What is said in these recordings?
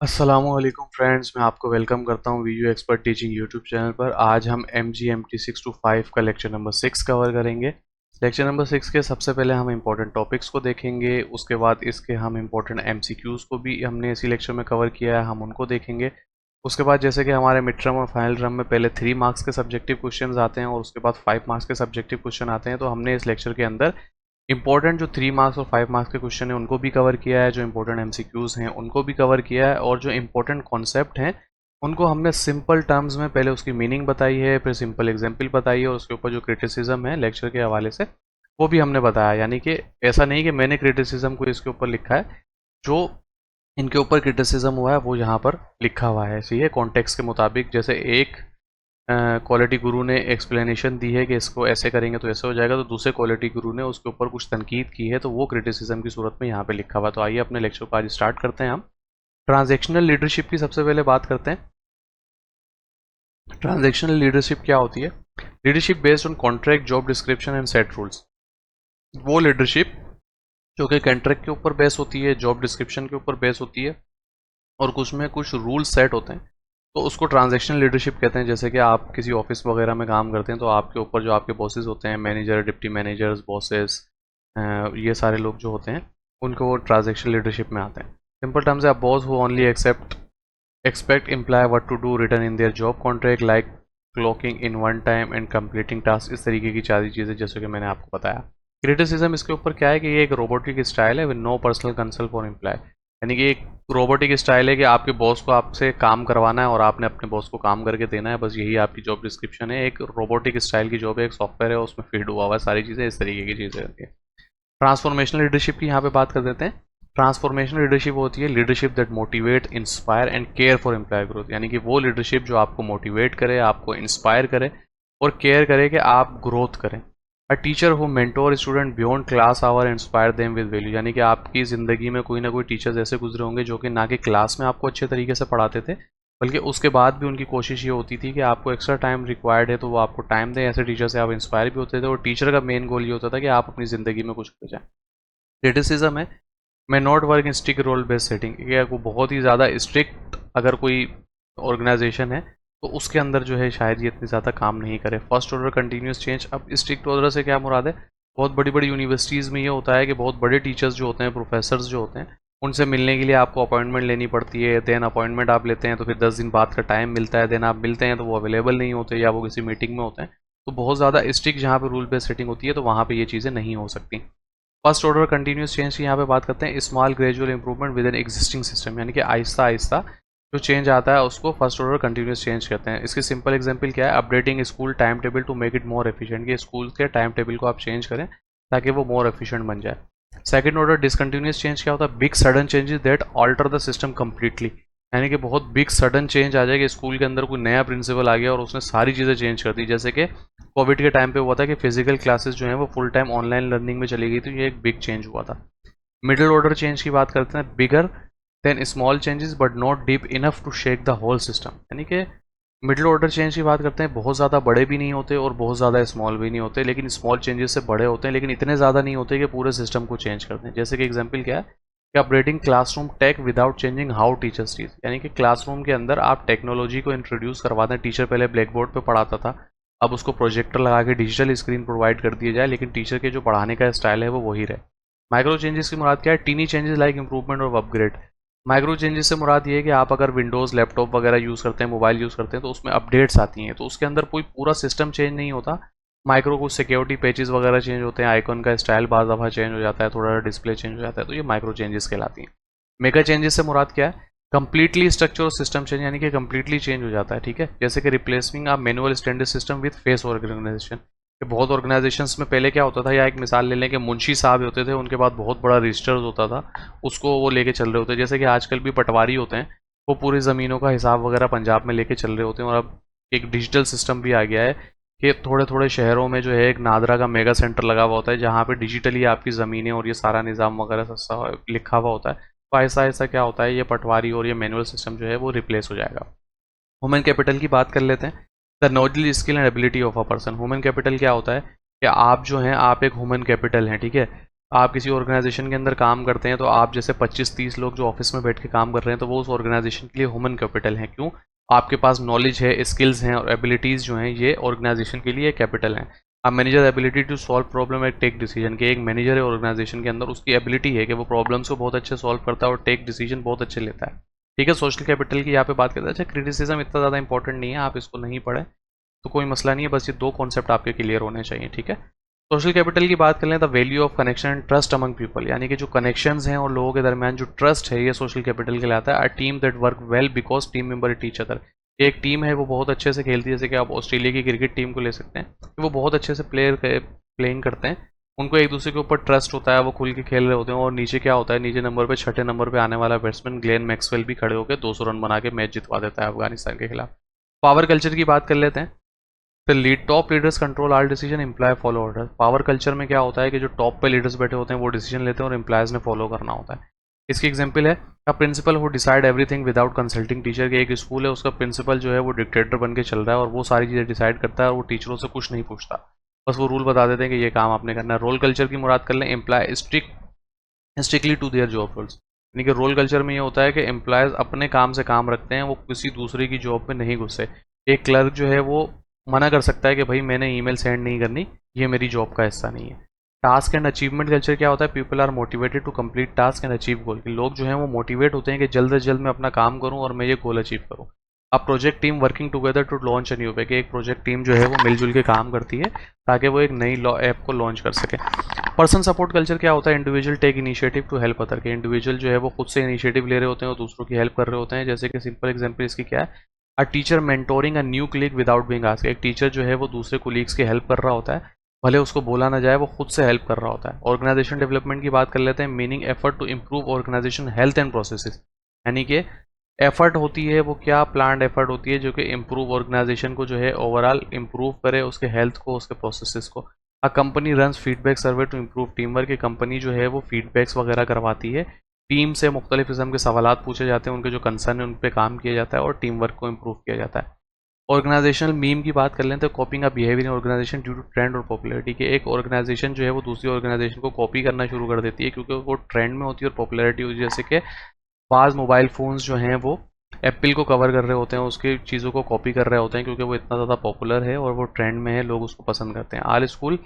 अस्सलामुअलैकुम फ्रेंड्स, मैं आपको वेलकम करता हूं video expert teaching YouTube channel पर। आज हम MGMT 6 to 5 का लेक्चर नंबर 6 कवर करेंगे। लेक्चर नंबर 6 के सबसे पहले हम इंपॉर्टेंट टॉपिक्स को देखेंगे, उसके बाद इसके हम इंपॉर्टेंट MCQs को भी हमने इसी लेक्चर में कवर किया है, हम उनको देखेंगे। उसके बाद जैसे कि हमारे मिड टर्म और फाइनल टर्म में पहले 3 मार्क्स के सब्जेक्टिव क्वेश्चन आते हैं और उसके बाद 5 मार्क्स के सब्जेक्टिव क्वेश्चन आते हैं, तो हमने इस लेक्चर के अंदर इंपॉर्टेंट जो 3 मार्क्स और 5 मार्क्स के क्वेश्चन हैं उनको भी कवर किया है, जो इंपॉर्टेंट एमसीक्यूज हैं उनको भी कवर किया है, और जो इंपॉर्टेंट कॉन्सेप्ट हैं उनको हमने सिंपल टर्म्स में पहले उसकी मीनिंग बताई है, फिर सिंपल एग्जांपल बताई है, और उसके ऊपर जो क्रिटिसिज्म है लेक्चर के हवाले से वो भी हमने बताया। यानी कि ऐसा नहीं कि मैंने क्रिटिसिज्म को इसके ऊपर लिखा है, जो इनके ऊपर क्रिटिसिज्म हुआ है वो यहाँ पर लिखा हुआ है। ऐसे ही है कॉन्टेक्स्ट के मुताबिक, जैसे एक क्वालिटी गुरु ने एक्सप्लेनेशन दी है कि इसको ऐसे करेंगे तो ऐसे हो जाएगा, तो दूसरे क्वालिटी गुरु ने उसके ऊपर कुछ तनकीद की है, तो वो क्रिटिसिज्म की सूरत में यहाँ पे लिखा हुआ। तो आइए अपने लेक्चर को आज स्टार्ट करते हैं। हम ट्रांजैक्शनल लीडरशिप की सबसे पहले बात करते हैं। ट्रांजैक्शनल लीडरशिप क्या होती है? Leadership based on contract, job description and set rules. वो लीडरशिप जो कि कॉन्ट्रैक्ट के ऊपर बेस होती है, जॉब डिस्क्रिप्शन के ऊपर बेस होती है, और कुछ में कुछ रूल सेट होते हैं, तो उसको ट्रांजैक्शनल लीडरशिप कहते हैं। जैसे कि आप किसी ऑफिस वगैरह में काम करते हैं, तो आपके ऊपर जो आपके बॉसेस होते हैं, मैनेजर, डिप्टी मैनेजर्स, बॉसेस, ये सारे लोग जो होते हैं उनको वो ट्रांजैक्शनल लीडरशिप में आते हैं। सिंपल टर्म्स है, boss who only expect employee what to do written in their job contract, like clocking in one time and completing task. इस तरीके की सारी चीज़ें जैसे कि मैंने आपको बताया। क्रिटिसिज्म इसके ऊपर क्या है कि ये एक रोबोटिक स्टाइल है with no personal consult for employ. यानी कि एक रोबोटिक स्टाइल है कि आपके बॉस को आपसे काम करवाना है और आपने अपने बॉस को काम करके देना है, बस यही आपकी जॉब डिस्क्रिप्शन है। एक रोबोटिक स्टाइल की जॉब है, एक सॉफ्टवेयर है, उसमें फीड हुआ हुआ है सारी चीज़ें, इस तरीके की चीज़ें होती है। ट्रांसफॉर्मेशनल लीडरशिप की यहाँ पे बात कर देते हैं। ट्रांसफॉर्मेशनल लीडरशिप होती है leadership that motivate, inspire and care for employ growth. यानी कि वो लीडरशिप जो आपको मोटिवेट करे, आपको इंस्पायर करे और केयर करे कि आप ग्रोथ करें। A teacher who mentor student beyond class hour, inspire them with value. यानी कि आपकी ज़िंदगी में कोई ना कोई टीचर्स ऐसे गुजरे होंगे जो कि ना कि क्लास में आपको अच्छे तरीके से पढ़ाते थे, बल्कि उसके बाद भी उनकी कोशिश ये होती थी कि आपको एक्स्ट्रा टाइम रिक्वायर्ड है तो वो आपको टाइम दें। ऐसे टीचर से आप इंस्पायर भी होते थे, और टीचर का मेन गोल ये होता था कि आप अपनी ज़िंदगी में कुछ कर जाएं। क्रिटिसिज्म है, may not work in strict role based setting. ये वो बहुत ही ज़्यादा स्ट्रिक्ट अगर कोई ऑर्गेनाइजेशन है तो उसके अंदर जो है शायद ये इतनी ज़्यादा काम नहीं करे। First order continuous change. अब स्ट्रिक्ट ऑर्डर से क्या मुराद है? बहुत बड़ी बड़ी यूनिवर्सिटीज़ में ये होता है कि बहुत बड़े टीचर्स जो होते हैं, प्रोफेसर्स जो होते हैं, उनसे मिलने के लिए आपको अपॉइंटमेंट लेनी पड़ती है। देन अपॉइंटमेंट आप लेते हैं तो फिर 10 दिन बाद का टाइम मिलता है, देन आप मिलते हैं तो वो अवेलेबल नहीं होते या वो किसी मीटिंग में होते हैं। तो बहुत ज़्यादा स्ट्रिक्ट जहाँ पे रूल बेस्ड सेटिंग होती है तो वहाँ पे ये चीज़ें नहीं हो सकती। फर्स्ट ऑर्डर कंटिन्यूस चेंज की यहाँ पे बात करते हैं। Small gradual improvement with an existing system. यानी कि आहिस्ता आहिस्ता जो चेंज आता है उसको फर्स्ट ऑर्डर कंटिन्यूस चेंज कहते हैं। इसकी सिंपल एग्जांपल क्या है? Updating school time table to make it more efficient. कि स्कूल के टाइम टेबल को आप चेंज करें ताकि वो मोर एफिशिएंट बन जाए। सेकंड ऑर्डर डिसकंटिन्यूस चेंज क्या होता है? Big sudden changes that alter the system completely. यानी कि बहुत बिग सडन चेंज आ जाए कि स्कूल के अंदर कोई नया प्रिंसिपल आ गया और उसने सारी चीज़ें चेंज कर दी। जैसे कि कोविड के टाइम पे हुआ था कि फिजिकल क्लासेस जो हैं वो फुल टाइम ऑनलाइन लर्निंग में चली गई थी, ये एक बिग चेंज हुआ था। मिडिल ऑर्डर चेंज की बात करते हैं। Bigger than small changes but not deep enough to shake the whole system. यानी कि मिडिल ऑर्डर चेंज की बात करते हैं, बहुत ज़्यादा बड़े भी नहीं होते और बहुत ज़्यादा स्मॉल भी नहीं होते, लेकिन स्मॉल चेंजेस से बड़े होते हैं, लेकिन इतने ज़्यादा नहीं होते कि पूरे सिस्टम को चेंज कर दें। जैसे कि एग्जांपल क्या है कि upgrading classroom tech without changing how teachers teach. यानी कि क्लासरूम के अंदर आप टेक्नोलॉजी को इंट्रोड्यूस करवा दें। टीचर पहले ब्लैक बोर्ड पर पढ़ाता था, अब उसको प्रोजेक्टर लगा के डिजिटल स्क्रीन प्रोवाइड कर दिया जाए, लेकिन टीचर के जो पढ़ाने का स्टाइल है वो वही रहे। माइक्रो चेंजेस की मुराद क्या है? टीनी चेंजेस लाइक इंप्रूवमेंट और अपग्रेड। माइक्रो चेंजेस से मुराद ये है कि आप अगर विंडोज़ लैपटॉप वगैरह यूज़ करते हैं, मोबाइल यूज़ करते हैं, तो उसमें अपडेट्स आती हैं, तो उसके अंदर कोई पूरा सिस्टम चेंज नहीं होता। माइक्रो कुछ सिक्योरिटी पैचेस वगैरह चेंज होते हैं, आइकॉन का स्टाइल बाज़ दफ़ा चेंज हो जाता है, थोड़ा डिस्प्ले चेंज हो जाता है, तो ये माइक्रो चेंजेस कहलाती हैं। मेगा चेंजेस से मुराद क्या है? कंप्लीटली स्ट्रक्चर और सिस्टम चेंज। यानी कि कंप्लीटली चेंज हो जाता है, ठीक है। जैसे कि replacing a manual standard system with face organisation. बहुत ऑर्गेनाइजेशंस में पहले क्या होता था, या एक मिसाल ले लें कि मुंशी साहब होते थे, उनके बाद बहुत बड़ा रजिस्टर होता था, उसको वो लेके चल रहे होते हैं। जैसे कि आजकल भी पटवारी होते हैं, वो पूरी ज़मीनों का हिसाब वगैरह पंजाब में लेके चल रहे होते हैं। और अब एक डिजिटल सिस्टम भी आ गया है कि थोड़े थोड़े शहरों में जो है एक नादरा का मेगा सेंटर लगा हुआ होता है, जहाँ पे डिजिटली आपकी ज़मीनें और ये सारा निज़ाम वगैरह सस्ता लिखा हुआ होता है। तो ऐसा ऐसा क्या होता है, ये पटवारी और ये मैनुअल सिस्टम जो है वो रिप्लेस हो जाएगा। ह्यूमन कैपिटल की बात कर लेते हैं। The knowledge, skill and ability of a person. Human capital क्या होता है कि आप जो हैं, आप एक ह्यूमन कैपिटल हैं, ठीक है। आप किसी ऑर्गेनाइजेशन के अंदर काम करते हैं तो आप जैसे 25-30 लोग जो ऑफिस में बैठ के काम कर रहे हैं तो वो उस ऑर्गेनाइजेशन के लिए ह्यूमन कैपिटल हैं। क्यों? आपके पास नॉलेज है, स्किल्स हैं और एबिलिटीज़ जो हैं ये ऑर्गेनाइजेशन के लिए कैपिटल हैं। अब manager ability to solve problem and take decision, के एक मैनेजर है ऑर्गेनाइजेशन के अंदर, उसकी एबिलिटी है कि वो प्रॉब्लम्स को बहुत अच्छे सॉल्व करता है और टेक डिसीजन बहुत अच्छे लेता है। ठीक है, सोशल कैपिटल की यहाँ पे बात करते हैं। अच्छा, क्रिटिसिज्म इतना ज़्यादा इंपॉर्टेंट नहीं है, आप इसको नहीं पढ़ें तो कोई मसला नहीं है, बस ये 2 कॉन्सेप्ट आपके क्लियर होने चाहिए। ठीक है, सोशल कैपिटल की बात कर लें, the value of connection and trust among people, यानी कि जो कनेक्शंस हैं और लोगों के दरमियान जो ट्रस्ट है, ये सोशल कैपिटल कहलाता है। A team that work well because team member teach other, एक टीम है वो बहुत अच्छे से खेलती है, जैसे कि आप ऑस्ट्रेलिया की क्रिकेट टीम को ले सकते हैं, वो बहुत अच्छे से प्लेइंग करते हैं, उनको एक दूसरे के ऊपर ट्रस्ट होता है, वो खुल के खेल रहे होते हैं। और नीचे क्या होता है, नीचे नंबर पे 6ठे नंबर पे आने वाला बैट्समैन ग्लेन मैक्सवेल भी खड़े होकर 200 रन बना के मैच जितवा देता है अफगानिस्तान के खिलाफ। पावर कल्चर की बात कर लेते हैं। तो top leaders control all decision, employ follow order. Power culture में क्या होता है कि जो टॉप पे लीडर्स बैठे होते हैं वो डिसीजन लेते हैं और एम्प्लॉयज ने फॉलो करना होता है। इसकी एग्जांपल है a principal who decide everything without consulting teacher, के एक स्कूल है उसका प्रिंसिपल जो है वो डिक्टेटर बन के चल रहा है और वो सारी चीज़ें डिसाइड करता है और वो टीचरों से कुछ नहीं पूछता, बस वो रूल बता देते हैं कि ये काम आपने करना है। रोल कल्चर की मुराद कर लें, employ strictly to their job roles, यानी कि रोल कल्चर में ये होता है कि एम्प्लॉयज अपने काम से काम रखते हैं, वो किसी दूसरे की जॉब में नहीं घुसते। एक क्लर्क जो है वो मना कर सकता है कि भाई मैंने ईमेल सेंड नहीं करनी, ये मेरी जॉब का हिस्सा नहीं है। टास्क एंड अचीवमेंट कल्चर क्या होता है, people are motivated to complete task and achieve goal, लोग जो हैं वो मोटिवेट होते हैं कि जल्द से जल्द मैं अपना काम करूं और मैं ये गोल अचीव करूं। अब project team working together to launch a new app, एक प्रोजेक्ट टीम जो है वो मिलजुल के काम करती है ताकि वो एक नई ऐप को लॉन्च कर सके। पर्सन सपोर्ट कल्चर क्या होता है, individual take initiative to help other, के इंडिविजुअल जो है वो खुद से इनिशिएटिव ले रहे होते हैं और दूसरों की हेल्प कर रहे होते हैं। जैसे कि सिंपल एग्जांपल इसकी क्या है, a teacher mentoring a new colleague without being asked, एक टीचर जो है वो दूसरे कोलीग्स की हेल्प कर रहा होता है, भले उसको बोला ना जाए, वो खुद से हेल्प कर रहा होता है। ऑर्गेनाइजेशन डेवलपमेंट की बात कर लेते हैं, meaning effort to improve organisation health and processes, यानी कि एफर्ट होती है वो क्या, प्लान्ड एफर्ट होती है जो कि इम्प्रूव ऑर्गेनाइजेशन को जो है ओवरऑल इम्प्रूव करे, उसके हेल्थ को, उसके प्रोसेसेस को। A company runs feedback survey to improve team work, company जो है वो फीडबैक्स वगैरह करवाती है, टीम से मुख्तलिफ किस्म के सवालात पूछे जाते हैं, उनके जो कंसर्न है उन पर काम किया जाता है और टीम वर्क को इम्प्रूव किया जाता है। ऑर्गेनाइजेशनल मीम की बात कर लें तो copying a behaviour in organisation due to trend और पॉपुलैरिटी, के एक ऑर्गेनाइजेशन जो है वो दूसरी ऑर्गेनाइजेशन को कॉपी करना शुरू कर देती है क्योंकि वो ट्रेंड में होती है और पॉपुलैरिटी होती है। जैसे कि बाज़ मोबाइल फ़ोन्स जो हैं वो एप्पल को कवर कर रहे होते हैं, उसकी चीज़ों को कॉपी कर रहे होते हैं क्योंकि वो इतना ज़्यादा पॉपुलर है और वो ट्रेंड में है, लोग उसको पसंद करते हैं। All school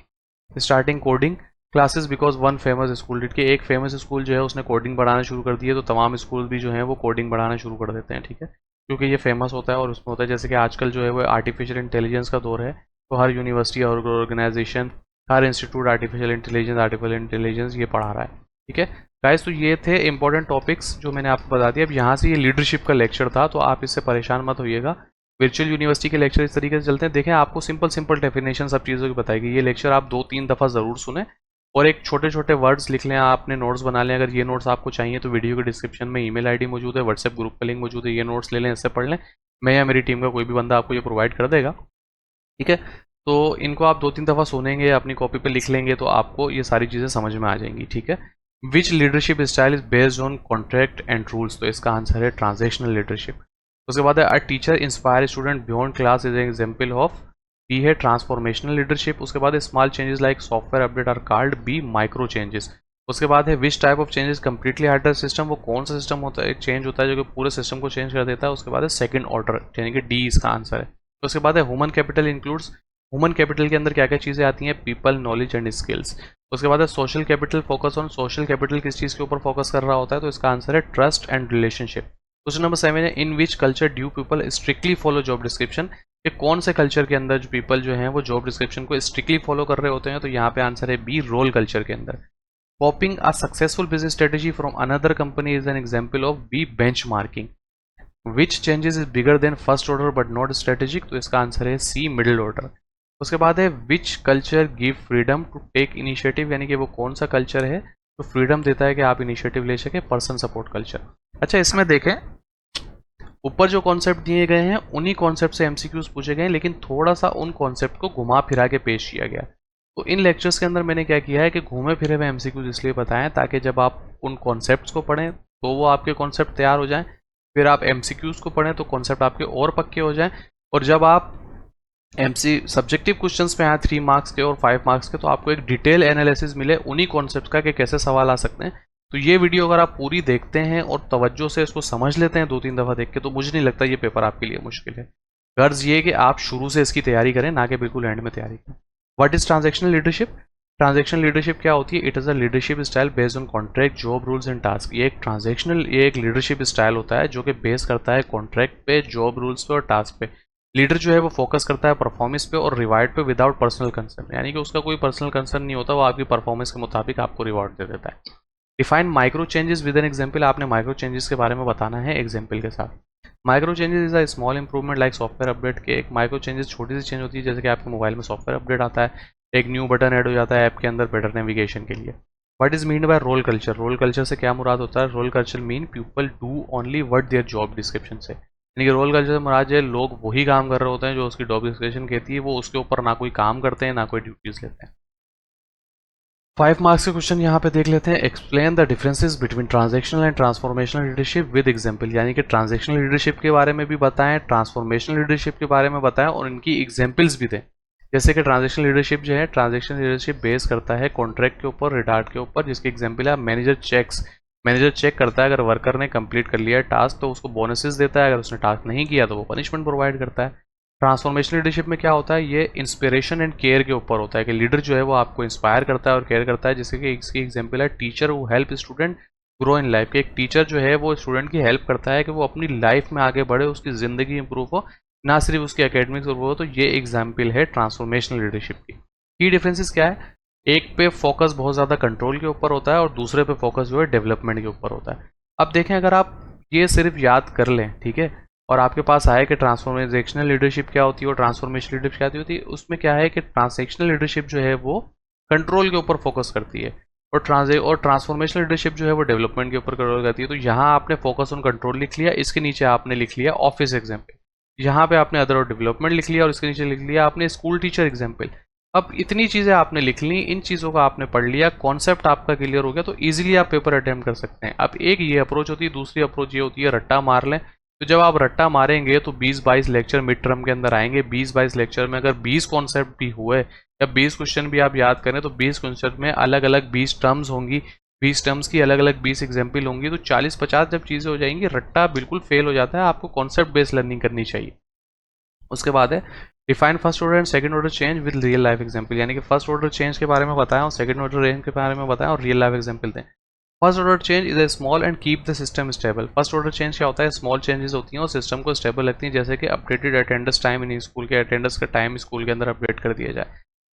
starting coding classes because one famous school did, के एक फेमस स्कूल जो है उसने कोडिंग बढ़ाना शुरू कर दी है तो तमाम स्कूल भी जो है वो कोडिंग बढ़ाना शुरू कर देते हैं। ठीक है, क्योंकि ये फेमस होता है और उसमें होता है जैसे कि आजकल जो है वो आर्टिफिशियल इंटेलिजेंस का दौर है, तो हर यूनिवर्सिटी और ऑर्गेनाइजेशन, हर इंस्टीट्यूट आर्टिफिशियल इंटेलिजेंस ये पढ़ा रहा है। ठीक है गाइस, तो ये थे इंपॉर्टेंट टॉपिक्स जो मैंने आपको बता दिया। अब यहाँ से ये लीडरशिप का लेक्चर था तो आप इससे परेशान मत होइएगा। वर्चुअल यूनिवर्सिटी के लेक्चर इस तरीके से चलते हैं, देखें आपको सिंपल सिंपल डेफिनेशन सब चीज़ों की बताएगी। ये लेक्चर आप 2-3 दफ़ा ज़रूर सुने और एक छोटे छोटे वर्ड्स लिख लें, आपने नोट्स बना लें। अगर ये नोट्स आपको चाहिए तो वीडियो के डिस्क्रिप्शन में ईमेल आईडी मौजूद है, व्हाट्सएप ग्रुप का लिंक मौजूद है, ये नोट्स ले लें, इससे पढ़ लें, मैं या मेरी टीम का कोई भी बंदा आपको ये प्रोवाइड कर देगा। ठीक है, तो इनको आप 2-3 दफ़ा सुनेंगे, अपनी कॉपी पे लिख लेंगे तो आपको ये सारी चीज़ें समझ में आ जाएंगी। ठीक है, which leadership style is based on contract and rules, तो इसका आंसर है ट्रांजेक्शनल लीडरशिप। उसके बाद है a teacher inspire student beyond class is an example of, B है ट्रांसफॉर्मेशनल लीडरशिप। उसके बाद small changes like software update are called B micro changes. उसके बाद है which type of changes completely alter system, वो कौन सा सिस्टम होता है, चेंज होता है जो कि पूरे सिस्टम को चेंज कर देता है। उसके बाद है सेकंड ऑर्डर, यानी कि डी इसका आंसर है। तो उसके बाद है human capital includes, human capital के अंदर क्या क्या चीज़ें आती हैं, पीपल, नॉलेज एंड स्किल्स। उसके बाद है social capital, focus on, social capital किस चीज़ के ऊपर फोकस कर रहा होता है, तो इसका आंसर है trust and relationship. Question number 7 है in which culture do people strictly follow job description, कि कौन से कल्चर के अंदर जो पीपल जो हैं वो जॉब डिस्क्रिप्शन को स्ट्रिक्टली फॉलो कर रहे होते हैं, तो यहाँ पे आंसर है बी, रोल कल्चर के अंदर। Copying a successful business strategy from another company is an example of be, benchmarking. Which changes is bigger than first order but not strategic, तो इसका आंसर है सी, मिडिल ऑर्डर। उसके बाद है which culture give freedom to take initiative, यानी कि वो कौन सा कल्चर है जो फ्रीडम देता है कि आप इनिशिएटिव ले सके, पर्सन सपोर्ट कल्चर। अच्छा, इसमें देखें ऊपर जो कॉन्सेप्ट दिए गए हैं उन्हीं कॉन्सेप्ट से एमसीक्यूज पूछे गए, लेकिन थोड़ा सा उन कॉन्सेप्ट को घुमा फिरा के पेश किया गया। तो इन लेक्चर्स के अंदर मैंने क्या किया है कि घूमे फिरे हुए एमसीक्यूज इसलिए बताएं ताकि जब आप उन कॉन्सेप्ट्स को पढ़ें तो वो आपके कॉन्सेप्ट तैयार हो जाएं, फिर आप एमसीक्यूज को पढ़ें तो कॉन्सेप्ट आपके और पक्के हो जाएं, और जब आप एमसी सब्जेक्टिव क्वेश्चंस में आया 3 मार्क्स के और 5 मार्क्स के, तो आपको एक डिटेल एनालिसिस मिले उन्हीं कॉन्सेप्ट का कि कैसे सवाल आ सकते हैं। तो ये वीडियो अगर आप पूरी देखते हैं और तवज्जो से इसको समझ लेते हैं 2-3 दफ़ा देख के, तो मुझे नहीं लगता ये पेपर आपके लिए मुश्किल है। गर्ज ये कि आप शुरू से इसकी तैयारी करें, ना कि बिल्कुल एंड में तैयारी करें। What is transactional leadership? Transactional leadership क्या होती है? It is a leadership style based on contract, job rules and task. ये एक लीडरशिप स्टाइल होता है जो कि बेस करता है कॉन्ट्रैक्ट पे, जॉब रूल्स पे और टास्क पे। लीडर जो है वो फोकस करता है परफॉर्मेंस पे और रिवार्ड पे विदाउट पर्सनल कंसर्न, यानी कि उसका कोई पर्सनल कंसर्न नहीं होता, वो आपकी परफॉर्मेंस के मुताबिक आपको रिवॉर्ड दे देता है। Define micro changes with an example. आपने माइक्रो चेंजेस के बारे में बताना है एग्जांपल के साथ। Micro changes is a small improvement like software update के। एक माइक्रो चेंजेस छोटी सी चेंज होती है, जैसे कि आपके मोबाइल में सॉफ्टवेयर अपडेट आता है, एक न्यू बटन ऐड हो जाता है ऐप के अंदर बेटर नेविगेशन के लिए। What is mean by role culture? Role culture से क्या मुराद होता है? Role culture mean people do only what their job description से, यानी कि रोल कल्चर से मुराद है लोग वही काम कर रहे होते हैं जो उसकी जॉब डिस्क्रिप्शन कहती है, वो उसके ऊपर ना कोई काम करते हैं ना कोई ड्यूटीज लेते हैं। 5 मार्क्स के क्वेश्चन यहाँ पे देख लेते हैं। Explain the differences between transactional and transformational leadership with example, यानी कि ट्रांजैक्शनल लीडरशिप के बारे में भी बताएं, ट्रांसफॉर्मेशनल लीडरशिप के बारे में बताएं और इनकी एग्जांपल्स भी दें। जैसे कि ट्रांजैक्शनल लीडरशिप जो है, ट्रांजैक्शनल लीडरशिप बेस करता है कॉन्ट्रैक्ट के ऊपर, रिटार्ड के ऊपर, जिसकी एग्जांपल है मैनेजर चेक करता है अगर वर्कर ने कंप्लीट कर लिया है टास्क तो उसको बोनसेस देता है, अगर उसने टास्क नहीं किया तो वो पनिशमेंट प्रोवाइड करता है। ट्रांसफॉर्मेशनल लीडरशिप में क्या होता है? ये इंस्पिरेशन एंड केयर के ऊपर होता है कि लीडर जो है वो आपको इंस्पायर करता है और केयर करता है। जैसे कि इसकी एग्जांपल है teacher who help student grow in life, के एक टीचर जो है वो स्टूडेंट की हेल्प करता है कि वो अपनी लाइफ में आगे बढ़े, उसकी ज़िंदगी इंप्रूव हो, ना सिर्फ उसकी एकेडमिक्स इंप्रूव हो। तो ये एग्जाम्पल है ट्रांसफॉर्मेशनल लीडरशिप की डिफरेंसेस क्या है? एक पे फोकस बहुत ज़्यादा कंट्रोल के ऊपर होता है और दूसरे पे फोकस जो है डेवलपमेंट के ऊपर होता है। अब देखें, अगर आप ये सिर्फ याद कर लें, ठीक है, और आपके पास आए कि ट्रांसफॉर्मेशनल लीडरशिप क्या होती है और ट्रांसफॉर्मेशनल लीडरशिप क्या होती है, उसमें क्या है कि ट्रांसैक्शनल लीडरशिप जो है वो कंट्रोल के ऊपर फोकस करती है और ट्रांसफॉर्मेशनल लीडरशिप जो है वो डेवलपमेंट के ऊपर कंट्रोल करती है। तो यहाँ आपने फोकस ऑन कंट्रोल लिख लिया, इसके नीचे आपने लिख लिया ऑफिस एग्जाम्पल, यहाँ पे आपने अदर और डेवलपमेंट लिख लिया और इसके नीचे लिख लिया आपने स्कूल टीचर एग्जाम्पल। अब इतनी चीज़ें आपने लिख ली, इन चीज़ों का आपने पढ़ लिया, कॉन्सेप्ट आपका क्लियर हो गया, तो इजीली आप पेपर अटेम्प्ट कर सकते हैं। अब एक ये अप्रोच होती है, दूसरी अप्रोच ये होती है रट्टा मार लें। तो जब आप रट्टा मारेंगे तो 20-22 लेक्चर मिड टर्म के अंदर आएंगे। 20-22 लेक्चर में अगर 20 कॉन्सेप्ट भी हुए या 20 क्वेश्चन भी आप याद करें तो 20 कॉन्सेप्ट में अलग अलग 20 टर्म्स होंगी, 20 टर्म्स की अलग अलग 20 एग्जाम्पल होंगी, तो 40-50 जब चीज़ें हो जाएंगी, रट्टा बिल्कुल फेल हो जाता है। आपको कॉन्सेप्ट बेस्ड लर्निंग करनी चाहिए। उसके बाद है define first order and second order change with real life example, यानी कि फर्स्ट ऑर्डर चेंज के बारे में बताएं और सेकंड ऑर्डर रेंज के बारे में बताएं और रियल लाइफ एग्जांपल दें। First order change is a small and keep the system stable. First order change क्या होता है? स्मॉल चेंजेस होती हैं और सिस्टम को स्टेबल रखती हैं, जैसे कि updated attendance time in school के अटेंडेंस का टाइम स्कूल के अंदर अपडेट कर दिया जाए।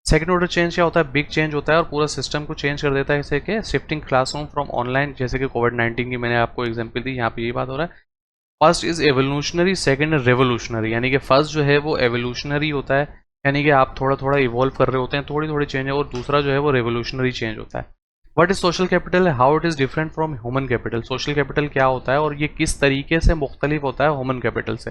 सेकंड ऑर्डर चेंज क्या होता है? बिग चेंज होता है और पूरा सिस्टम को चेंज कर देता है, जैसे कि शिफ्टिंग क्लासरूम फ्रॉम ऑनलाइन, जैसे कि कोविड-19 की मैंने आपको एग्जाम्पल दी, यहाँ पे ये बात हो रहा है। First is evolutionary, second revolutionary, यानी कि फर्स्ट जो है वो एवोल्यूशनरी होता है, यानी कि आप थोड़ा थोड़ा इवॉल्व कर रहे होते हैं, थोड़ी थोड़ी चेंज है, और दूसरा जो है वो रेवोल्यूशनरी चेंज होता है। What is social capital? How it is different from human capital. Social capital क्या होता है और ये किस तरीके से मुख्तलिफ होता है ह्यूमन कैपिटल से?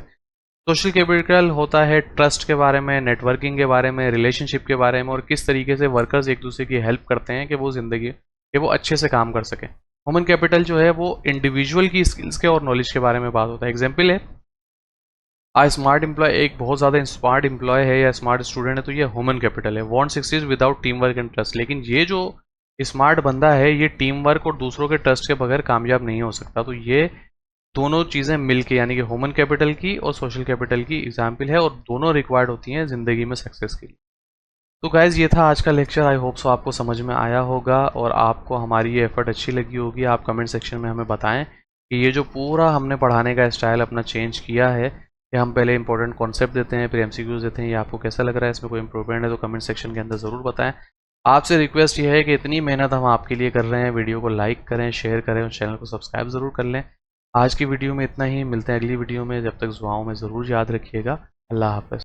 सोशल कैपिटल होता है ट्रस्ट के बारे में, नेटवर्किंग के बारे में, रिलेशनशिप के बारे में, और किस तरीके से वर्कर्स एक दूसरे की हेल्प करते हैं कि वो ज़िंदगी कि वो अच्छे से काम कर सकें। ह्यूमन कैपिटल जो है वो इंडिविजुअल की स्किल्स के और नॉलेज के बारे में बात होता है। एग्जाम्पल है स्मार्ट एम्प्लॉय, एक बहुत ज़्यादा स्मार्ट एम्प्लॉय है या स्मार्ट स्टूडेंट है, तो ये ह्यूमन कैपिटल है। Want success without team work and trust, लेकिन ये जो स्मार्ट बंदा है ये टीम वर्क और दूसरों के ट्रस्ट के बगैर कामयाब नहीं हो सकता। तो ये दोनों चीज़ें मिलके, यानी कि ह्यूमन कैपिटल की और सोशल कैपिटल की एग्जाम्पल है, और दोनों रिक्वायर्ड होती हैं ज़िंदगी में सक्सेस के लिए। तो गाइज़ ये था आज का लेक्चर। आई होप सो आपको समझ में आया होगा और आपको हमारी ये एफर्ट अच्छी लगी होगी। आप कमेंट सेक्शन में हमें बताएं कि ये जो पूरा हमने पढ़ाने का स्टाइल अपना चेंज किया है, कि हम पहले इंपॉर्टेंट कॉन्सेप्ट देते हैं फिर एमसीक्यूज देते हैं, ये आपको कैसा लग रहा है, इसमें कोई इंप्रूवमेंट है तो कमेंट सेक्शन के अंदर ज़रूर बताएं। आपसे रिक्वेस्ट ये है कि इतनी मेहनत हम आपके लिए कर रहे हैं, वीडियो को लाइक करें, शेयर करें और चैनल को सब्सक्राइब ज़रूर कर लें। आज की वीडियो में इतना ही, मिलते हैं अगली वीडियो में। जब तक दुआओं में ज़रूर याद रखिएगा। अल्लाह हाफ़िज़।